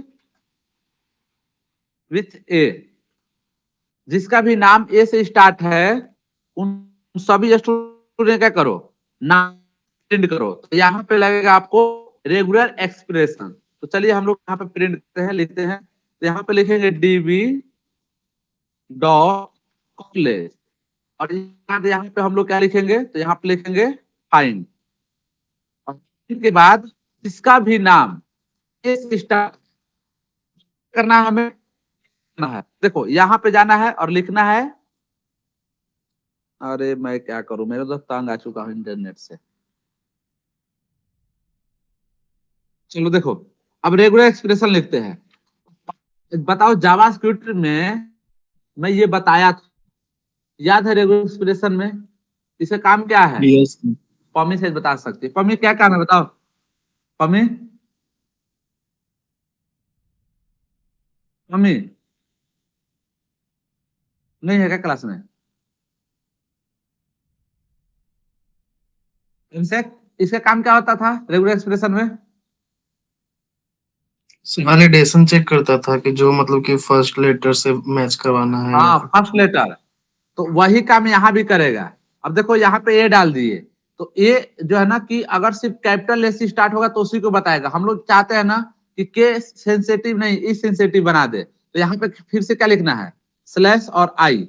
A, जिसका भी नाम ए से स्टार्ट है उन सभी स्टूडेंट क्या करो, नाम प्रिंट करो। तो यहाँ पे लगेगा आपको रेगुलर एक्सप्रेशन। तो चलिए हम लोग यहाँ पे प्रिंट करते हैं, लिखते हैं। तो यहाँ पे लिखेंगे डीबी डॉट कॉलेज, और यहाँ पे हम लोग क्या लिखेंगे, तो यहाँ पे लिखेंगे फाइंड, और इसके बाद जिसका भी नाम ए से स्टार्ट करना हमें है। देखो यहाँ पे जाना है और लिखना है, अरे मैं क्या करूं, मेरे तो तंग आ चुका हूं इंटरनेट से। चलो देखो अब रेगुलर एक्सप्रेशन लिखते हैं। बताओ जावास्क्रिप्ट में मैं ये बताया था, याद है रेगुलर एक्सप्रेशन में इसका काम क्या है? यस पमी से बता सकती है। पमी क्या काम है बताओ, पमी मम्मी नहीं है क्या क्लास में? इसका काम क्या होता था रेगुलर एक्सप्रेशन में? वैलिडेशन चेक करता था कि जो मतलब कि फर्स्ट लेटर से मैच करवाना है। हाँ फर्स्ट लेटर, तो वही काम यहाँ भी करेगा। अब देखो यहाँ पे ए डाल दिए, तो ए जो है ना कि अगर सिर्फ कैपिटल ए से स्टार्ट होगा तो उसी को बताएगा। हम लोग चाहते हैं ना कि के सेंसिटिव नहीं ई सेंसिटिव बना दे, तो यहाँ पे फिर से क्या लिखना है, स्लैश और आई।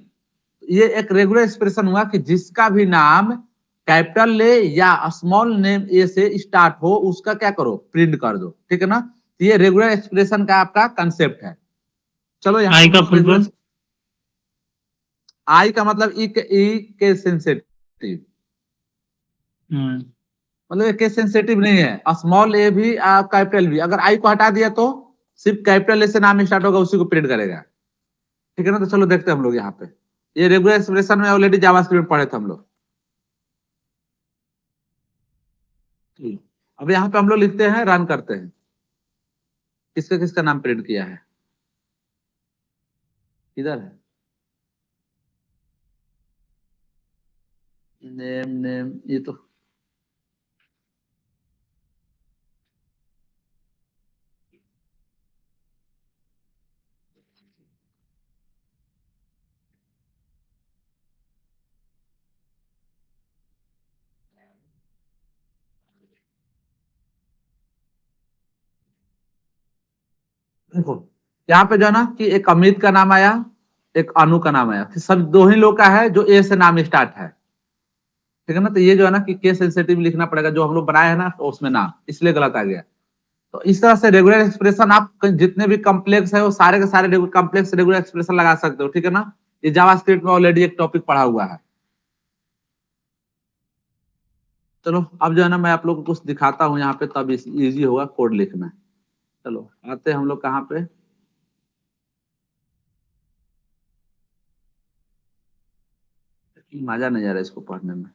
ये एक रेगुलर एक्सप्रेशन हुआ कि जिसका भी नाम कैपिटल ए या स्मॉल नेम ए से स्टार्ट हो उसका क्या करो, प्रिंट कर दो, ठीक है ना। तो ये रेगुलर एक्सप्रेशन का आपका कंसेप्ट है। चलो यहाँ आई का फुल फॉर्म? आई का मतलब ई के सेंसिटिव, मतलब केस सेंसिटिव नहीं है। स्मॉल ए भी कैपिटल भी, अगर आई को हटा दिया तो सिर्फ कैपिटल ए से नाम स्टार्ट होगा उसी को प्रिंट करेगा, ठीक है ना। तो चलो देखते हैं हम लोग यहाँ पे, ये रेगुलर एक्सप्रेशन में ऑलरेडी जावास्क्रिप्ट पढ़े थे हम लोग। अब यहाँ पे हम लोग लिखते हैं, रन करते हैं। किसका किसका नाम प्रिंट किया है, इधर है नेम, ये तो देखो यहाँ पे जो है ना कि एक अमित का नाम आया, एक अनु का नाम आया, फिर सब दो ही लोग का है जो ए से नाम स्टार्ट है, ठीक है ना। तो ये जो है ना कि केस सेंसिटिव लिखना पड़ेगा, जो हम लोग बनाए हैं ना तो उसमें नाम, इसलिए गलत आ गया। तो इस तरह से रेगुलर एक्सप्रेशन आप जितने भी कॉम्प्लेक्स है वो सारे के सारे कॉम्प्लेक्स रेगुलर एक्सप्रेशन लगा सकते हो, ठीक है ना। ये जावास्क्रिप्ट में ऑलरेडी एक टॉपिक पढ़ा हुआ है। चलो अब जो है ना मैं आप लोग को कुछ दिखाता हूँ यहाँ पे, तब इजी होगा कोड लिखना। चलो आते हैं हम लोग कहाँ पे, मजा नहीं आ रहा इसको पढ़ने में,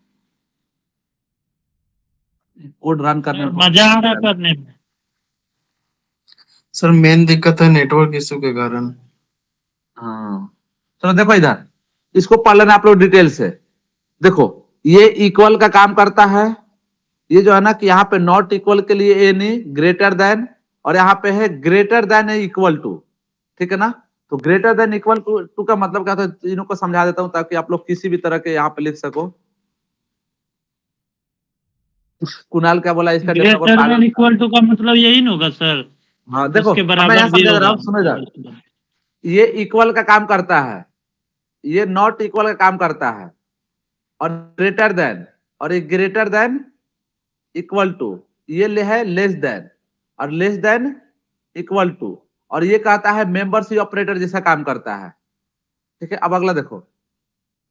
कोड रन करने में मजा आ रहा करने में। सर मेन दिक्कत है नेटवर्क इशू के कारण। हाँ चलो देखो इधर, इसको पढ़ लेना आप लोग डिटेल से। देखो ये इक्वल का काम करता है, ये जो है ना कि यहाँ पे नॉट इक्वल के लिए ए नहीं, ग्रेटर देन, और यहाँ पे है ग्रेटर देन इक्वल टू, ठीक है ना। तो ग्रेटर देन इक्वल टू का मतलब क्या था, इनको को समझा देता हूँ ताकि आप लोग किसी भी तरह के यहाँ पे लिख सको। कुणाल क्या बोला इसका, ग्रेटर देन इक्वल टू का मतलब यही ना होगा सर? हाँ देखो उसके अब मैं बराबर यहाँ भी समझा रहा हूँ, होगा। समझ रहा, ये इक्वल का काम करता है, ये नॉट इक्वल का काम करता है, और ग्रेटर देन, और ये ग्रेटर देन इक्वल टू, ये है लेस देन, और लेस देन इक्वल टू, और ये कहता है मेंबरशिप ऑपरेटर जैसा काम करता है, ठीक है। अब अगला देखो,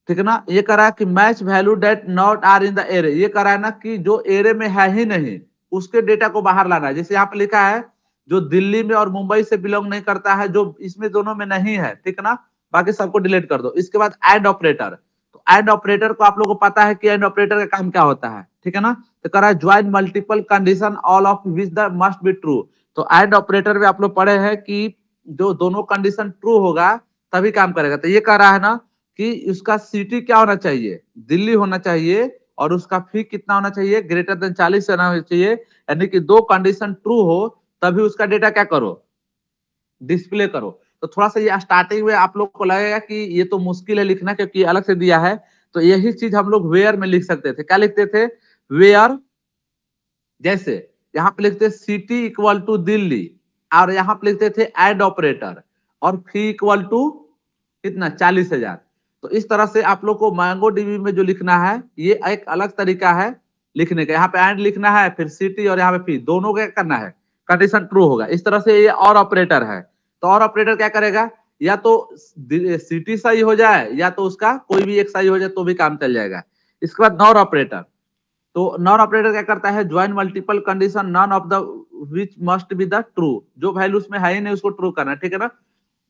ठीक है ना। ये कह रहा है कि match value that not are in the array, ये कह रहा है ना कि जो एरे में है ही नहीं उसके डेटा को बाहर लाना है। जैसे यहाँ पे लिखा है जो दिल्ली में और मुंबई से बिलोंग नहीं करता है, जो इसमें दोनों में नहीं है, ठीक है ना, बाकी सबको डिलीट कर दो। इसके बाद एंड ऑपरेटर, तो एंड ऑपरेटर को आप लोगों को पता है कि एंड ऑपरेटर का काम क्या होता है, ठीक है ना। तो कह रहा है join multiple condition all of which the must be true. तो एंड ऑपरेटर में आप लोग पढ़े हैं कि जो दोनों कंडीशन ट्रू होगा तभी काम करेगा। तो ये कह रहा है ना कि उसका सिटी क्या होना चाहिए, दिल्ली होना चाहिए, और उसका फी कितना होना चाहिए, ग्रेटर देन 40 होना चाहिए। यानी कि दो कंडीशन ट्रू हो तभी उसका डेटा क्या करो, डिस्प्ले करो। तो थोड़ा सा ये स्टार्टिंग में आप लोग को लगेगा कि ये तो मुश्किल है लिखना क्योंकि अलग से दिया है। तो यही चीज हम लोग वेयर में लिख सकते थे। क्या लिखते थे, वेयर, जैसे यहाँ पे लिखते सिटी इक्वल टू दिल्ली, और यहाँ पे लिखते थे एड ऑपरेटर, और फी इक्वल टू कितना, 40,000। तो इस तरह से आप लोग को मैंगो डीबी में जो लिखना है ये एक अलग तरीका है लिखने का। यहाँ पे एंड लिखना है, फिर सिटी और यहाँ पे फी, दोनों क्या करना है, कंडीशन ट्रू होगा। इस तरह से ये और ऑपरेटर है। तो और ऑपरेटर क्या करेगा, या तो सिटी सही हो जाए या तो उसका कोई भी एक सही हो जाए तो भी काम चल जाएगा। इसके बाद नॉर ऑपरेटर। तो नॉन ऑपरेटर क्या करता है, join multiple condition none of the which must be the true, जो वैल्यू उसमें है ही नहीं उसको ट्रू करना है, ठीक है ना।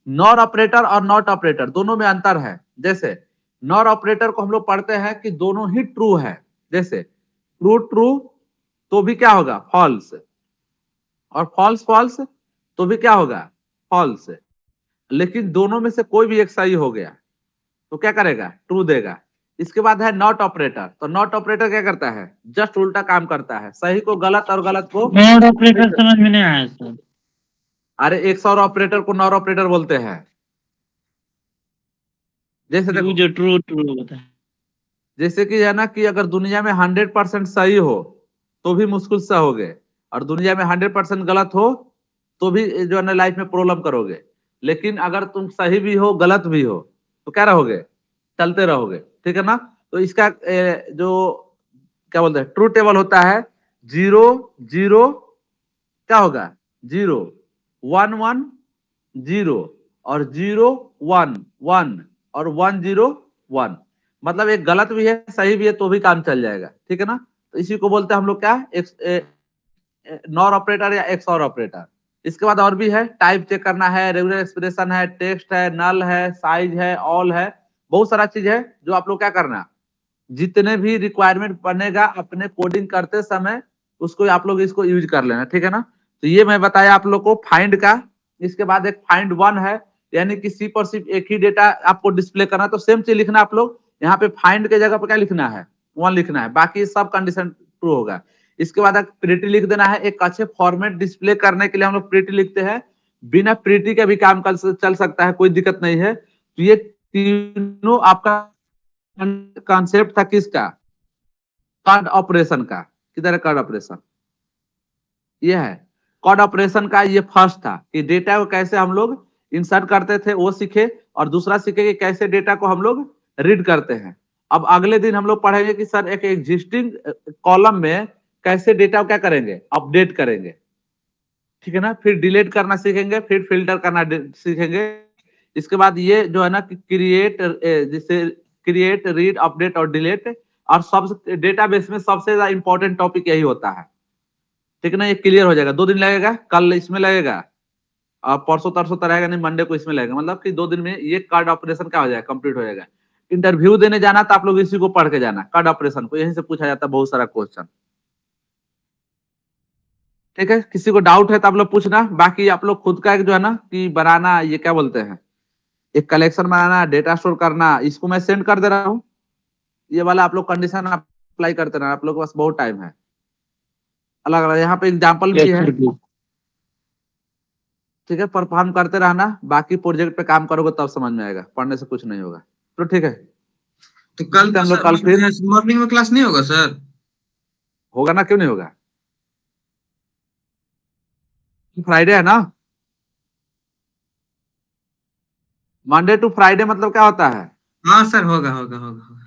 नॉर ऑपरेटर और नॉट ऑपरेटर दोनों में अंतर है। जैसे नॉर ऑपरेटर को हम लोग पढ़ते हैं कि दोनों ही ट्रू है, जैसे ट्रू ट्रू तो भी क्या होगा, फॉल्स, और फॉल्स फॉल्स तो भी क्या होगा, फॉल्स। लेकिन दोनों में से कोई भी एक सही हो गया तो क्या करेगा, ट्रू देगा। इसके बाद है नॉट ऑपरेटर। तो नॉट ऑपरेटर क्या करता है, जस्ट उल्टा काम करता है, सही को गलत और गलत को नॉट ऑपरेटर समझ में नहीं आया सर। अरे एक सौ ऑपरेटर को नॉर ऑपरेटर बोलते हैं। जैसे देखो, जो ट्रू ट्रू होता है। जैसे कि है ना कि अगर दुनिया में 100% सही हो तो भी मुश्किल से होगे, और दुनिया में 100% गलत हो तो भी जो है ना लाइफ में प्रॉब्लम करोगे। लेकिन अगर तुम सही भी हो गलत भी हो तो क्या रहोगे, चलते रहोगे, ठीक है ना। तो इसका जो क्या बोलते हैं ट्रू टेबल होता है 0 0 क्या होगा 0 1 1 0 और 0 1 1 और 1 0 1। मतलब एक गलत भी है सही भी है तो भी काम चल जाएगा, ठीक है ना। तो इसी को बोलते हैं हम लोग क्या, नॉर ऑपरेटर या एक्स और ऑपरेटर। इसके बाद और भी है, टाइप चेक करना है, रेगुलर एक्सप्रेशन है, टेक्स्ट है, नल है, साइज है, ऑल है, बहुत सारा चीज है जो आप लोग क्या करना, जितने भी रिक्वायरमेंट बनेगा अपने कोडिंग करते समय उसको आप लोग इसको यूज कर लेना, ठीक है ना। तो ये मैं बताया आप लोग को फाइंड का। इसके बाद एक फाइंड वन है, यानी कि सी पर सिर्फ एक ही डेटा आपको डिस्प्ले करना, तो सेम चीज लिखना आप लोग। यहाँ पे फाइंड के जगह पर क्या लिखना है, 1 लिखना है, बाकी सब कंडीशन ट्रू होगा। इसके बाद प्रिटी लिख देना है। एक अच्छे फॉर्मेट डिस्प्ले करने के लिए हम लोग प्रिटी लिखते हैं, बिना प्रिटी के भी काम चल सकता है, कोई दिक्कत नहीं है। तो ये तीनों आपका कॉन्सेप्ट था किसका, कार्ड ऑपरेशन का। किधर है कार्ड ऑपरेशन, ये है कार्ड ऑपरेशन का। ये फर्स्ट था कि डेटा को कैसे हम लोग इंसर्ट करते थे वो सीखे, और दूसरा सीखे कि कैसे डेटा को हम लोग रीड करते हैं। अब अगले दिन हम लोग पढ़ेंगे कि सर एक एग्जिस्टिंग कॉलम में कैसे डेटा को क्या करेंगे, अपडेट करेंगे, ठीक है ना। फिर डिलीट करना सीखेंगे, फिर फिल्टर करना सीखेंगे। इसके बाद ये जो है ना क्रिएट, जैसे क्रिएट, रीड, अपडेट और डिलीट, और सब डेटाबेस में सबसे ज्यादा इंपॉर्टेंट टॉपिक यही होता है, ठीक है ना। ये क्लियर हो जाएगा, 2 दिन लगेगा, कल इसमें लगेगा और परसों तरसों तो रहेगा नहीं, मंडे को इसमें लगेगा। मतलब कि 2 दिन में ये कार्ड ऑपरेशन क्या हो जाएगा, कंप्लीट हो जाएगा। इंटरव्यू देने जाना तो आप लोग इसी को पढ़ के जाना, कार्ड ऑपरेशन को, यहीं से पूछा जाता है बहुत सारा क्वेश्चन, ठीक है। किसी को डाउट है तो आप लोग पूछना। बाकी आप लोग खुद का एक जो है ना कि बनाना, ये क्या बोलते हैं, एक कलेक्शन बनाना, डेटा स्टोर करना, इसको मैं सेंड कर दे रहा हूँ। ये वाला आप लोग कंडीशन अप्लाई करते रहना, आप लोग के पास बहुत टाइम है। अलग अलग यहाँ पे एग्जाम्पल भी है, ठीक है। परफॉर्म करते रहना, बाकी प्रोजेक्ट पे काम करोगे तब समझ में आएगा, पढ़ने से कुछ नहीं होगा। तो ठीक है, तो कल हम लोग कल फिर मॉर्निंग में क्लास नहीं होगा सर? होगा ना, क्यों नहीं होगा, फ्राइडे है ना। मंडे टू फ्राइडे मतलब क्या होता है, हाँ सर, होगा होगा होगा होगा।